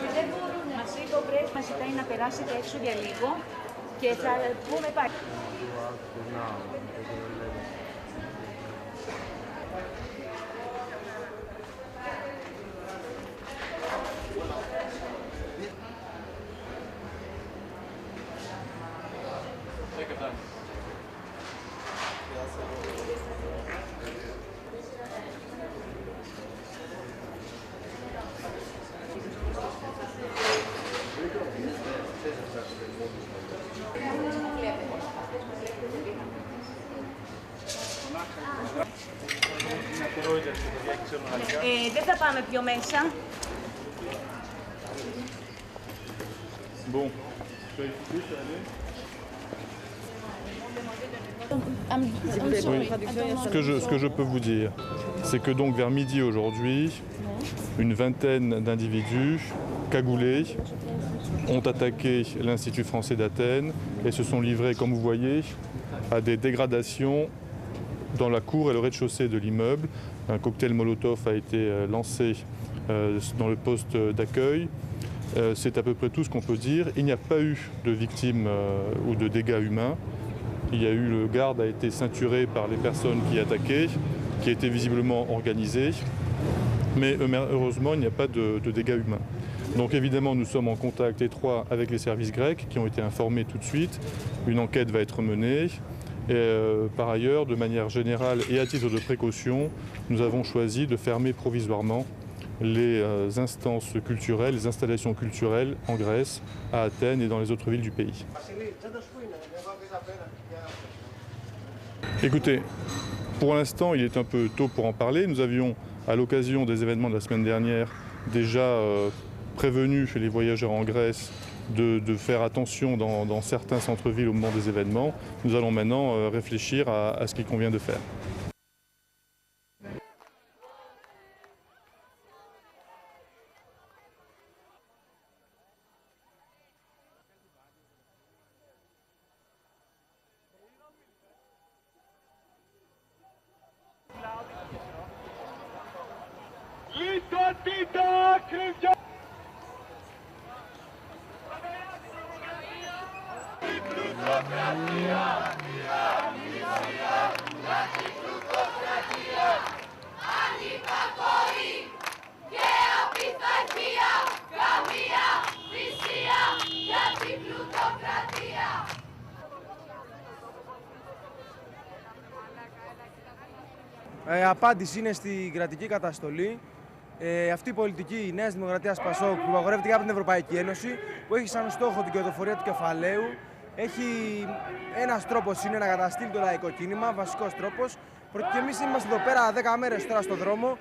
Και δεν μπορούν. Μας είπε ο πρέσβης, μας ζητάει να περάσετε έξω για λίγο και θα πούμε πάλι. Δεν θα πάμε πιο μέσα. Bon. Ce que je peux vous dire, c'est que donc vers midi aujourd'hui, une vingtaine d'individus cagoulés ont attaqué l'Institut français d'Athènes et se sont livrés, comme vous voyez, à des dégradations dans la cour et le rez-de-chaussée de l'immeuble. Un cocktail Molotov a été lancé dans le poste d'accueil. C'est à peu près tout ce qu'on peut dire. Il n'y a pas eu de victimes ou de dégâts humains. Le garde a été ceinturé par les personnes qui attaquaient, qui étaient visiblement organisées. Mais heureusement, il n'y a pas de dégâts humains. Donc évidemment, nous sommes en contact étroit avec les services grecs qui ont été informés tout de suite. Une enquête va être menée. Et par ailleurs, de manière générale et à titre de précaution, nous avons choisi de fermer provisoirement les instances culturelles, les installations culturelles en Grèce, à Athènes et dans les autres villes du pays. Écoutez, pour l'instant, il est un peu tôt pour en parler. Nous avions, à l'occasion des événements de la semaine dernière, déjà prévenu les voyageurs en Grèce de faire attention dans certains centres-villes au moment des événements. Nous allons maintenant réfléchir à ce qu'il convient de faire. Απάντηση είναι στην κρατική καταστολή. Αυτή η πολιτική Νέας Δημοκρατίας Πασόκ που υπαγορεύεται από την Ευρωπαϊκή Ένωση, που έχει σαν στόχο την κερδοφορία του κεφαλαίου, ένας τρόπος είναι να καταστήλει το λαϊκό κίνημα, βασικός τρόπος. Και εμείς είμαστε εδώ πέρα 10 μέρες τώρα στον δρόμο.